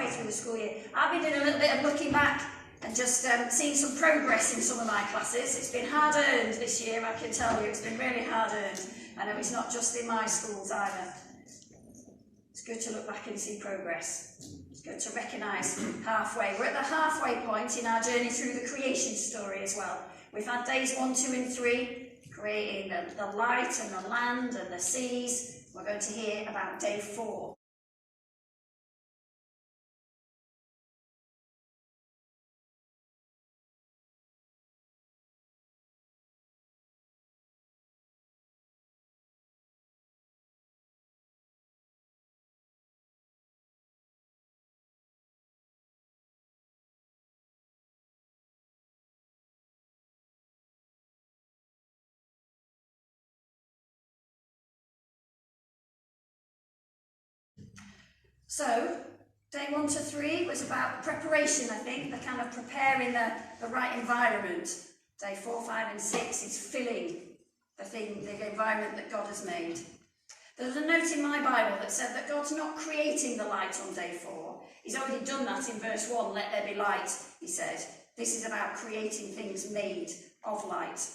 halfway through the school year. I've been doing a little bit of looking back and just seeing some progress in some of my classes. It's been hard-earned this year, I can tell you. It's been really hard-earned. I know it's not just in my schools either. It's good to look back and see progress. It's good to recognise halfway. We're at the halfway point in our journey through the creation story as well. We've had days 1, 2 and 3, creating the light and the land and the seas. We're going to hear about day 4. So, day 1 to 3 was about preparation, I think, the kind of preparing the right environment. Day 4, 5 and 6 is filling the environment that God has made. There's a note in my Bible that said that God's not creating the light on day 4. He's already done that in verse 1, let there be light, he said. This is about creating things made of light.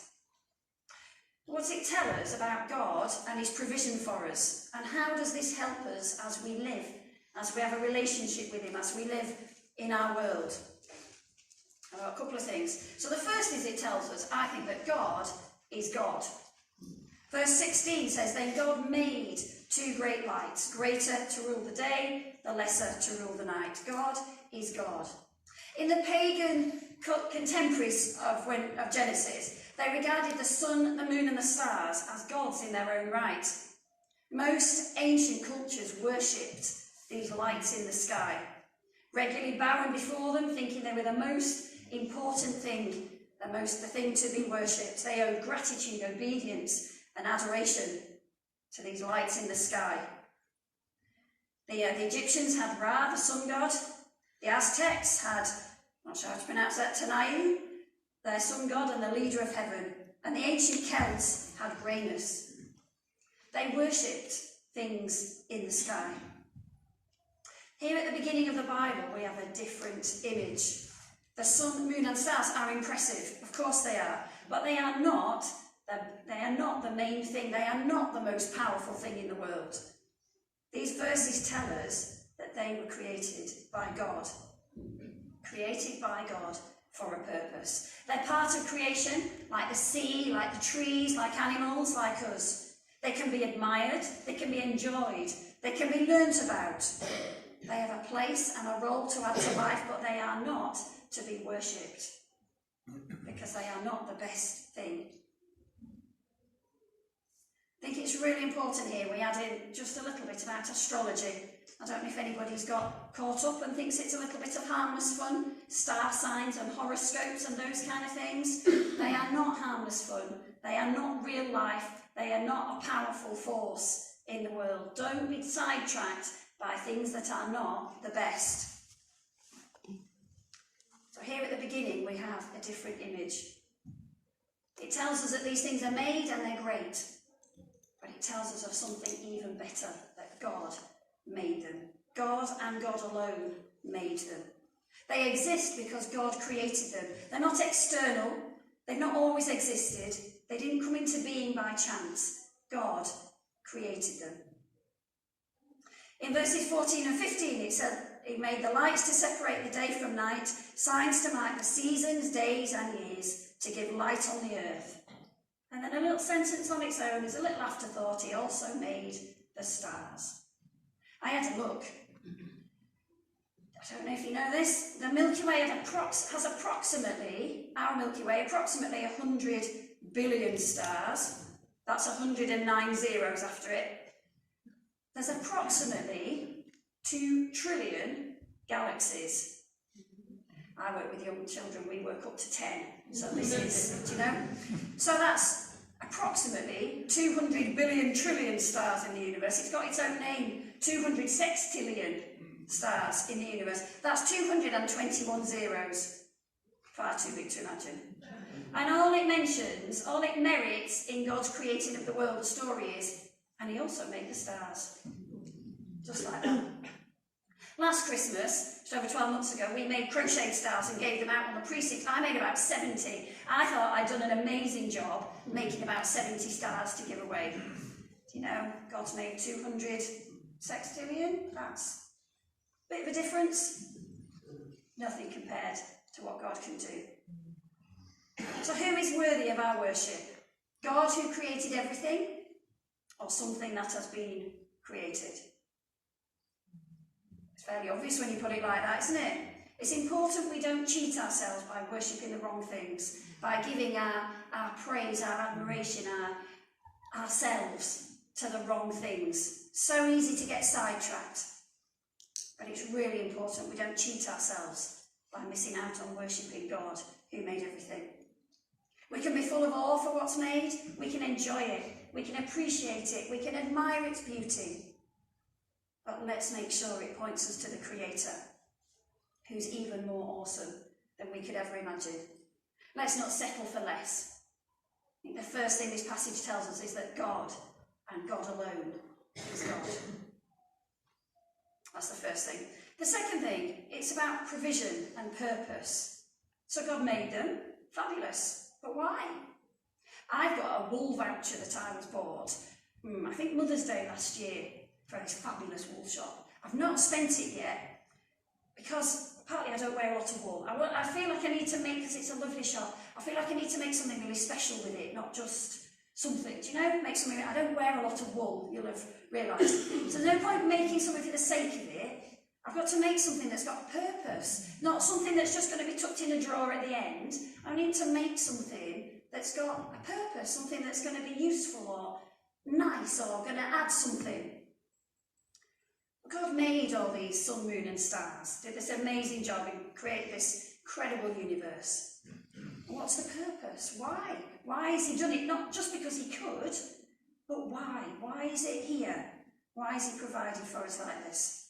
What's it tell us about God and his provision for us? And how does this help us as we live? As we have a relationship with him, as we live in our world? I've got a couple of things. So the first is it tells us, I think, that God is God. Verse 16 says, then God made 2 great lights, greater to rule the day, the lesser to rule the night. God is God. In the pagan contemporaries of Genesis, they regarded the sun, the moon and the stars as gods in their own right. Most ancient cultures worshipped these lights in the sky, regularly bowing before them, thinking they were the most important thing, the thing to be worshipped. They owed gratitude, obedience and adoration to these lights in the sky. The Egyptians had Ra, the sun god. The Aztecs had, I'm not sure how to pronounce that, Tanayu, their sun god and the leader of heaven. And the ancient Celts had Uranus. They worshipped things in the sky. Here at the beginning of the Bible, we have a different image. The sun, moon and stars are impressive, of course they are, but they are not the main thing, they are not the most powerful thing in the world. These verses tell us that they were created by God for a purpose. They're part of creation, like the sea, like the trees, like animals, like us. They can be admired, they can be enjoyed, they can be learnt about. They have a place and a role to add to life, but they are not to be worshipped, because they are not the best thing. I think it's really important here we add in just a little bit about astrology. I don't know if anybody's got caught up and thinks it's a little bit of harmless fun, star signs and horoscopes and those kind of things. They are not harmless fun. They are not real life. They are not a powerful force in the world. Don't be sidetracked by things that are not the best. So here at the beginning we have a different image. It tells us that these things are made and they're great, but it tells us of something even better, that God made them. God and God alone made them. They exist because God created them. They're not external, they've not always existed, they didn't come into being by chance. God created them. In verses 14 and 15 it said, he made the lights to separate the day from night, signs to mark the seasons, days and years, to give light on the earth. And then a little sentence on its own is a little afterthought, he also made the stars. I had a look. I don't know if you know this, the Milky Way has approximately, our Milky Way, approximately 100 billion stars. That's 109 zeros after it. There's approximately 2 trillion galaxies. I work with young children, we work up to 10. So this is, do you know? So that's approximately 200 billion trillion stars in the universe. It's got its own name, 200 sextillion stars in the universe. That's 221 zeros. Far too big to imagine. And all it mentions, all it merits in God's creating of the world, the story is, and he also made the stars. Just like that. Last Christmas, just over 12 months ago, we made crochet stars and gave them out on the precinct. I made about 70. I thought I'd done an amazing job making about 70 stars to give away. Do you know, God's made 200 sextillion? That's a bit of a difference. Nothing compared to what God can do. So who is worthy of our worship? God who created everything, or something that has been created? It's fairly obvious when you put it like that, isn't it? It's important we don't cheat ourselves by worshipping the wrong things, by giving our praise, our admiration, ourselves to the wrong things. So easy to get sidetracked. But it's really important we don't cheat ourselves by missing out on worshipping God who made everything. We can be full of awe for what's made, we can enjoy it, we can appreciate it, we can admire its beauty. But let's make sure it points us to the Creator, who's even more awesome than we could ever imagine. Let's not settle for less. I think the first thing this passage tells us is that God, and God alone, is God. That's the first thing. The second thing, it's about provision and purpose. So God made them, fabulous. But why? I've got a wool voucher that I was bought, I think Mother's Day last year, for this fabulous wool shop. I've not spent it yet, because partly I don't wear a lot of wool. I feel like I need to make, because it's a lovely shop, I feel like I need to make something really special with it, not just something. Do you know? Make something, I don't wear a lot of wool, you'll have realised. So there's no point making something for the sake of it. I've got to make something that's got a purpose, not something that's just going to be tucked in a drawer at the end. I need to make something that's got a purpose, something that's going to be useful or nice or going to add something. God made all these sun, moon and stars, did this amazing job and created this incredible universe. What's the purpose? Why? Why has he done it? Not just because he could, but why? Why is it here? Why is he provided for us like this?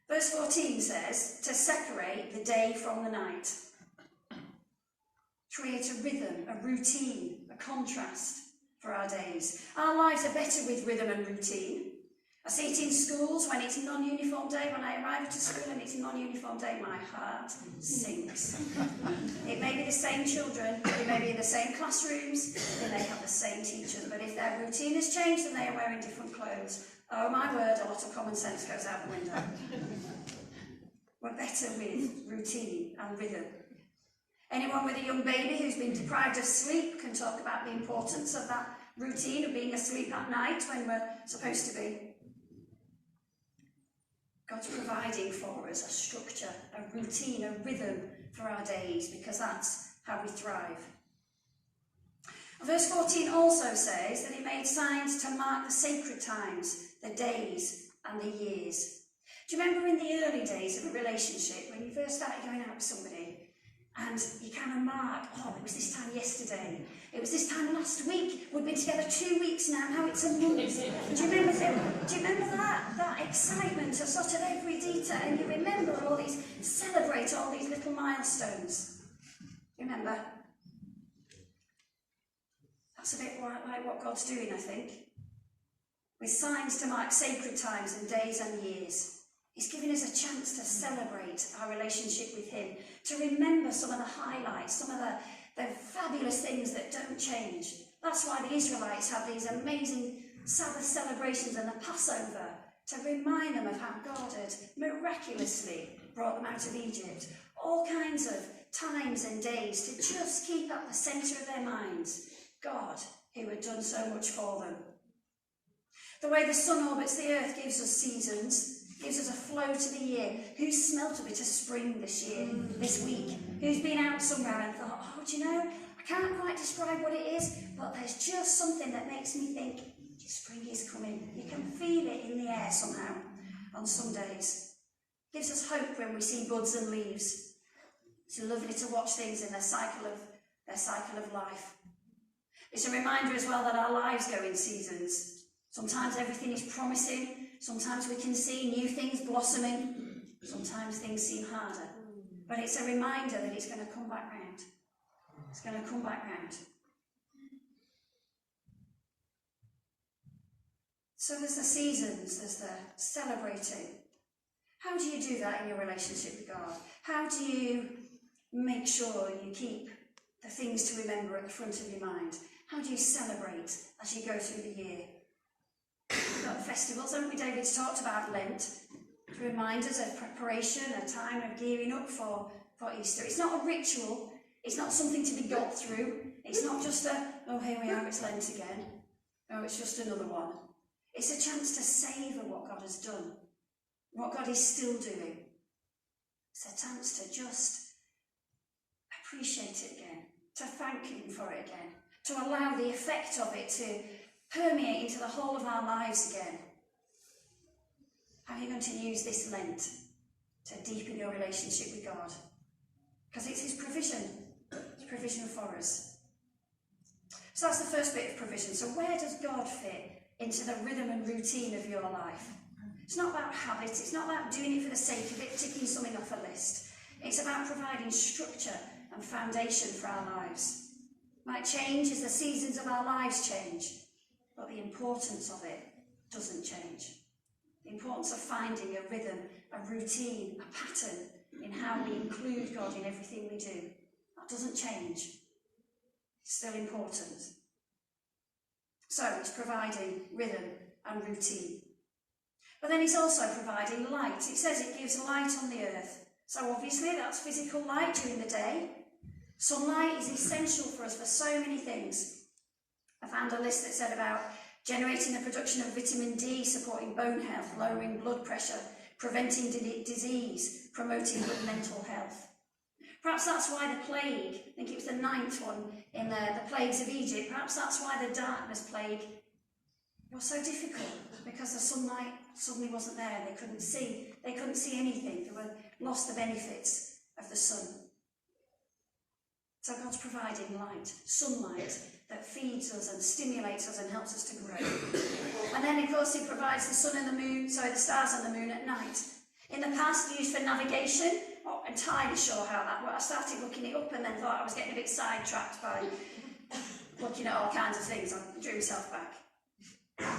Verse 14 says, to separate the day from the night. Create a rhythm, a routine, a contrast for our days. Our lives are better with rhythm and routine. I see it in schools when it's non-uniform day. When I arrive to school and it's non-uniform day, my heart sinks. It may be the same children, it may be in the same classrooms, they may have the same teachers, but if their routine has changed and they are wearing different clothes, oh my word, a lot of common sense goes out the window. We're better with routine and rhythm. Anyone with a young baby who's been deprived of sleep can talk about the importance of that routine of being asleep at night when we're supposed to be. God's providing for us a structure, a routine, a rhythm for our days, because that's how we thrive. Verse 14 also says that he made signs to mark the sacred times, the days and the years. Do you remember in the early days of a relationship, when you first started going out with somebody, and you kind of mark, oh, it was this time yesterday, it was this time last week, we've been together 2 weeks now it's a month. Do you remember that excitement of sort of every detail, and you remember celebrate all these little milestones? Remember? That's a bit like what God's doing, I think. With signs to mark sacred times and days and years. He's giving us a chance to celebrate our relationship with him, to remember some of the highlights, some of the fabulous things that don't change. That's why the Israelites have these amazing Sabbath celebrations and the Passover, to remind them of how God had miraculously brought them out of Egypt. All kinds of times and days to just keep at the centre of their minds God, who had done so much for them. The way the sun orbits the earth gives us seasons, gives us a flow to the year. Who's smelt a bit of spring this year, this week? Who's been out somewhere and thought, oh, do you know, I can't quite describe what it is, but there's just something that makes me think, spring is coming. You can feel it in the air somehow on some days. Gives us hope when we see buds and leaves. It's lovely to watch things in their cycle of life. It's a reminder as well that our lives go in seasons. Sometimes everything is promising. Sometimes we can see new things blossoming. Sometimes things seem harder. But it's a reminder that it's going to come back round. It's going to come back round. So there's the seasons, there's the celebrating. How do you do that in your relationship with God? How do you make sure you keep the things to remember at the front of your mind? How do you celebrate as you go through the year? We've got the festivals, haven't we? David's talked about Lent to remind us of preparation, a time of gearing up for Easter. It's not a ritual. It's not something to be got through. It's not just oh, here we are, it's Lent again. No, it's just another one. It's a chance to savour what God has done, what God is still doing. It's a chance to just appreciate it again, to thank him for it again, to allow the effect of it to permeate into the whole of our lives again. How are you going to use this Lent to deepen your relationship with God? Because it's his provision. It's provision for us. So that's the first bit of provision. So where does God fit into the rhythm and routine of your life? It's not about habit. It's not about doing it for the sake of it, ticking something off a list. It's about providing structure and foundation for our lives. It might change as the seasons of our lives change, but the importance of it doesn't change. The importance of finding a rhythm, a routine, a pattern in how we include God in everything we do, that doesn't change. It's still important. So it's providing rhythm and routine. But then it's also providing light. It says it gives light on the earth. So obviously that's physical light during the day. Sunlight is essential for us for so many things. I found a list that said about generating the production of vitamin D, supporting bone health, lowering blood pressure, preventing disease, promoting good mental health. Perhaps that's why the plague, I think it was the 9th one in the plagues of Egypt, perhaps that's why the darkness plague was so difficult, because the sunlight suddenly wasn't there. They couldn't see anything. They were lost the benefits of the sun. So God's providing light, sunlight, that feeds us and stimulates us and helps us to grow. And then, of course, he provides the sun and the moon, the stars and the moon at night. In the past, used for navigation. Not entirely sure how that worked. I started looking it up and then thought I was getting a bit sidetracked by looking at all kinds of things. I drew myself back.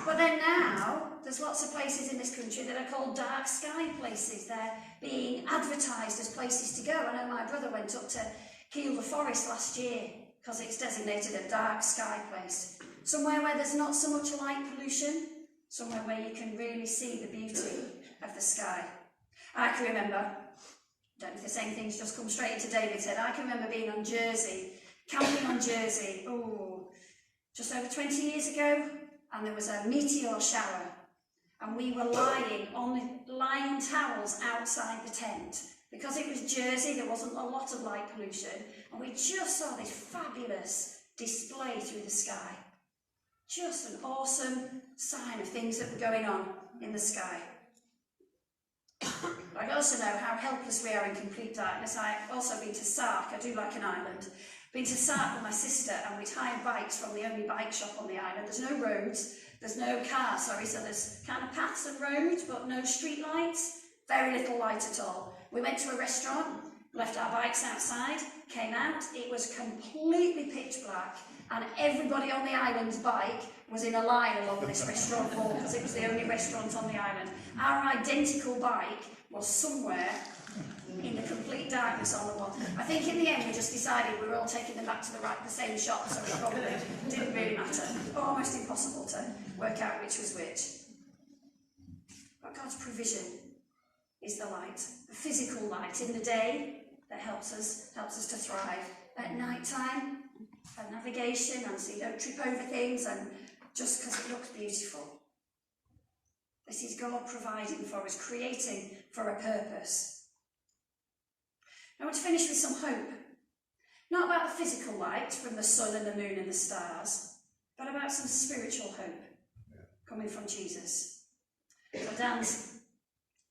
But then now, there's lots of places in this country that are called dark sky places. They're being advertised as places to go. I know my brother went up to Kiel the Forest last year because it's designated a dark sky place. Somewhere where there's not so much light pollution, somewhere where you can really see the beauty of the sky. I can remember, I don't know if the same thing's just come straight into David's head, I can remember being on Jersey, camping on Jersey, just over 20 years ago, and there was a meteor shower, and we were lying on towels outside the tent. Because it was Jersey, there wasn't a lot of light pollution, and we just saw this fabulous display through the sky. Just an awesome sign of things that were going on in the sky. I also know how helpless we are in complete darkness. I've also been to Sark. I do like an island. Been to Sark with my sister, and we'd hired bikes from the only bike shop on the island. There's no roads, there's no cars, so there's kind of paths and roads, but no street lights. Very little light at all. We went to a restaurant, left our bikes outside, came out, it was completely pitch black, and everybody on the island's bike was in a line along this restaurant wall because it was the only restaurant on the island. Our identical bike was somewhere in the complete darkness on the wall. I think in the end we just decided we were all taking them back to the same shop, so it probably didn't really matter. Almost impossible to work out which was which. But God's provision is the light, the physical light in the day that helps us to thrive. At night time, for navigation, and so you don't trip over things, and just because it looks beautiful. This is God providing for us, creating for a purpose. I want to finish with some hope. Not about the physical light from the sun and the moon and the stars, but about some spiritual hope coming from Jesus. So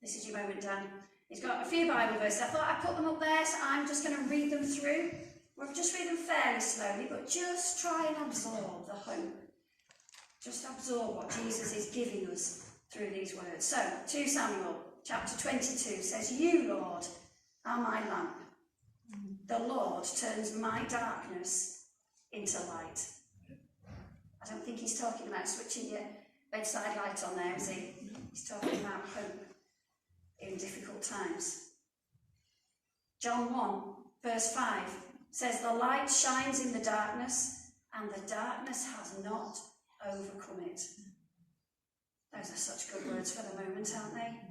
this is your moment, Dan. He's got a few Bible verses. I thought I'd put them up there, so I'm just going to read them through. We'll just read them fairly slowly, but just try and absorb the hope. Just absorb what Jesus is giving us through these words. So, 2 Samuel chapter 22 says, "You, Lord, are my lamp. The Lord turns my darkness into light." I don't think he's talking about switching your bedside light on there, is he? He's talking about hope. in difficult times. John 1, verse 5 says, "The light shines in the darkness, and the darkness has not overcome it." Those are such good words for the moment, aren't they?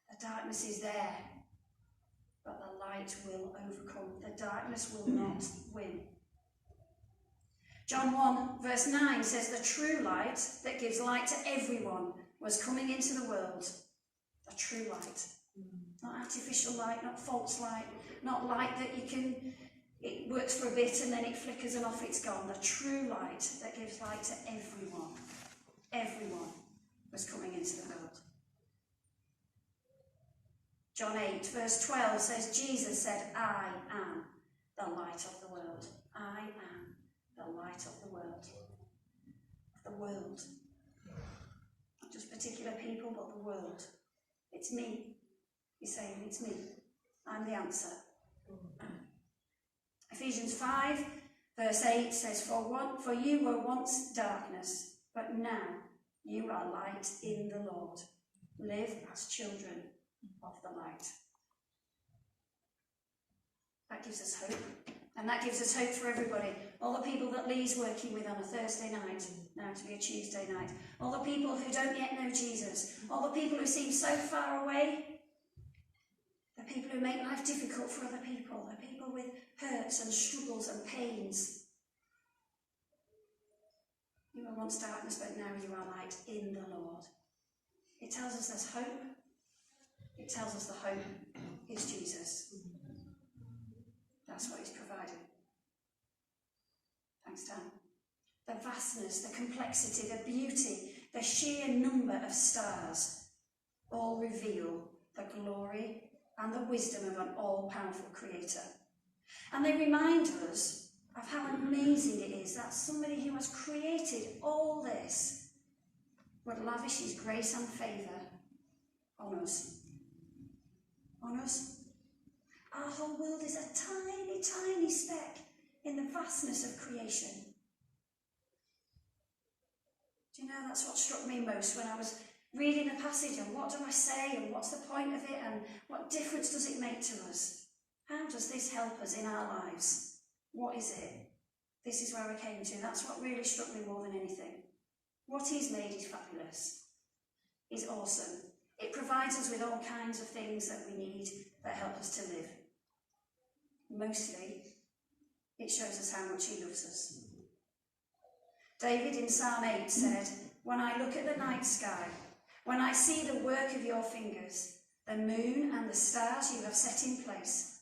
The darkness is there, but the light will overcome. The darkness will not win. John 1, verse 9 says, "The true light that gives light to everyone was coming into the world." The true light. Not artificial light, not false light, not light that it works for a bit and then it flickers and off it's gone. The true light that gives light to everyone. Everyone was coming into the world. John 8, verse 12 says, Jesus said, "I am the light of the world." I am the light of the world. The world. Not just particular people, but the world. It's me. He's saying, it's me. I'm the answer. Ephesians 5, verse 8 says, For you were once darkness, but now you are light in the Lord. Live as children of the light. That gives us hope. And that gives us hope for everybody. All the people that Lee's working with on a Thursday night, now to be a Tuesday night. All the people who don't yet know Jesus. All the people who seem so far away. The people who make life difficult for other people. The people with hurts and struggles and pains. You were once darkness, but now you are light in the Lord. It tells us there's hope. It tells us the hope is Jesus. That's what he's provided. Thanks, Dan. The vastness, the complexity, the beauty, the sheer number of stars all reveal the glory and the wisdom of an all-powerful creator. And they remind us of how amazing it is that somebody who has created all this would lavish his grace and favour on us. On us. Our whole world is a tiny, tiny speck in the vastness of creation. Do you know, that's what struck me most when I was reading the passage, and what do I say, and what's the point of it, and what difference does it make to us? How does this help us in our lives? What is it? This is where I came to. That's what really struck me more than anything. What he's made is fabulous. He's awesome. It provides us with all kinds of things that we need that help us to live. Mostly, it shows us how much he loves us. David in Psalm 8 said, "When I look at the night sky, when I see the work of your fingers, the moon and the stars you have set in place,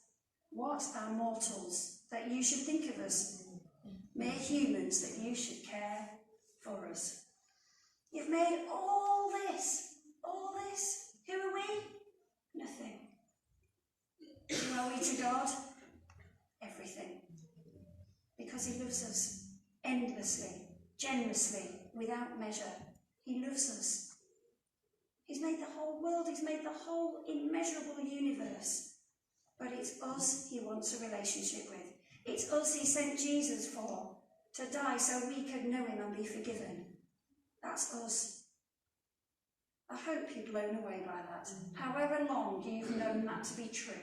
what are mortals that you should think of us? Mere humans that you should care for us." You've made all this. Who are we? Nothing. Who are we to God? Everything. Because he loves us endlessly, generously, without measure. He loves us. He's made the whole world. He's made the whole immeasurable universe. But it's us he wants a relationship with. It's us he sent Jesus for, to die so we could know him and be forgiven. That's us. I hope you're blown away by that. However long you've known that to be true,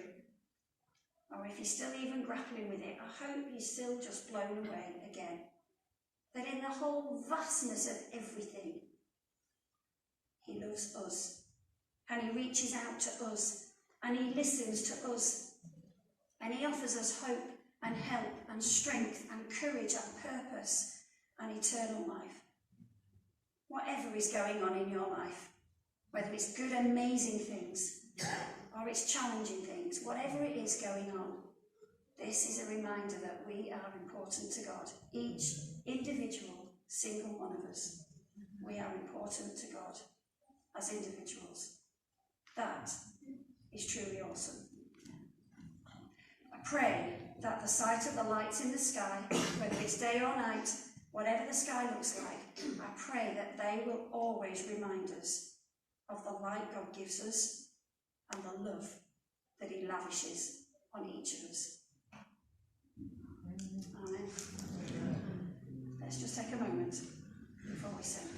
or if you're still even grappling with it, I hope you're still just blown away again. That in the whole vastness of everything, he loves us. And he reaches out to us. And he listens to us. And he offers us hope and help and strength and courage and purpose and eternal life. Whatever is going on in your life, whether it's good, amazing things, or it's challenging things, whatever it is going on, this is a reminder that we are important to God. Each individual, single one of us, we are important to God as individuals. That is truly awesome. I pray that the sight of the lights in the sky, whether it's day or night, whatever the sky looks like, I pray that they will always remind us of the light God gives us and the love that he lavishes on each of us. Amen. Let's just take a moment before we sing.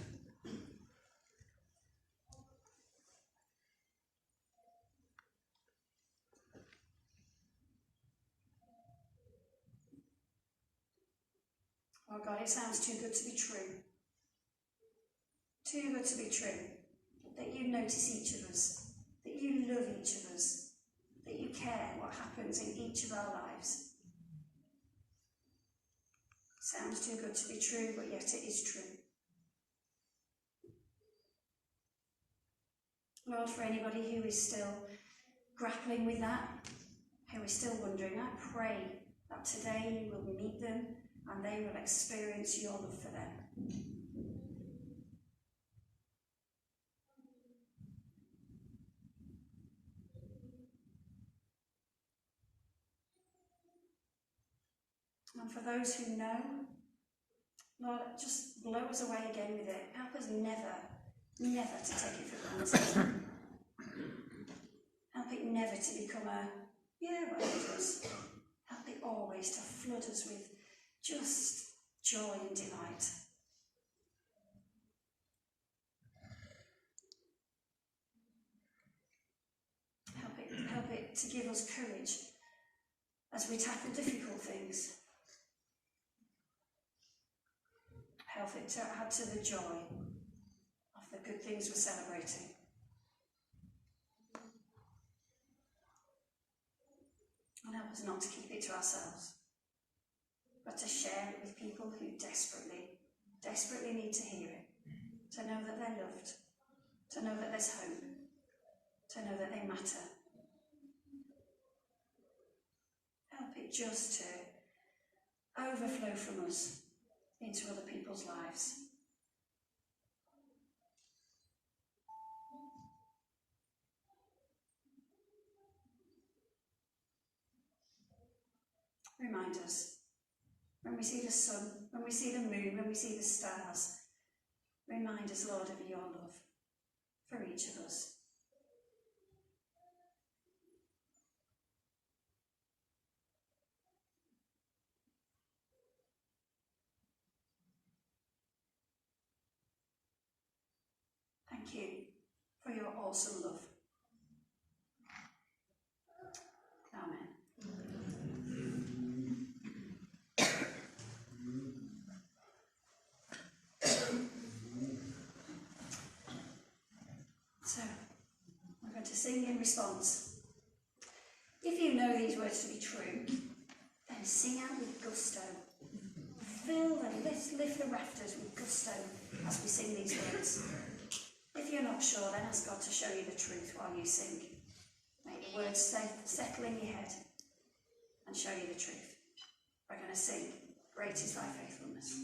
Oh God, it sounds too good to be true. Too good to be true. That you notice each of us, that you love each of us, that you care what happens in each of our lives. Sounds too good to be true, but yet it is true. Lord, for anybody who is still grappling with that, who is still wondering, I pray that today you will meet them and they will experience your love for them. And for those who know, Lord, just blow us away again with it. Help us never to take it for granted. Help it never to become a, whatever it is. Help it always to flood us with just joy and delight. Help it to give us courage as we tackle difficult things. Help it to add to the joy of the good things we're celebrating. And help us not to keep it to ourselves, but to share it with people who desperately need to hear it, to know that they're loved, to know that there's hope, to know that they matter. Help it just to overflow from us into other people's lives. Remind us, when we see the sun, when we see the moon, when we see the stars, remind us, Lord, of your love for each of us. Thank you for your awesome love. Amen. So, we're going to sing in response. If you know these words to be true, then sing out with gusto. Fill and lift the rafters with gusto as we sing these words. If you're not sure, then ask God to show you the truth while you sing. Make the words settle in your head and show you the truth. We're going to sing, Great is Thy Faithfulness.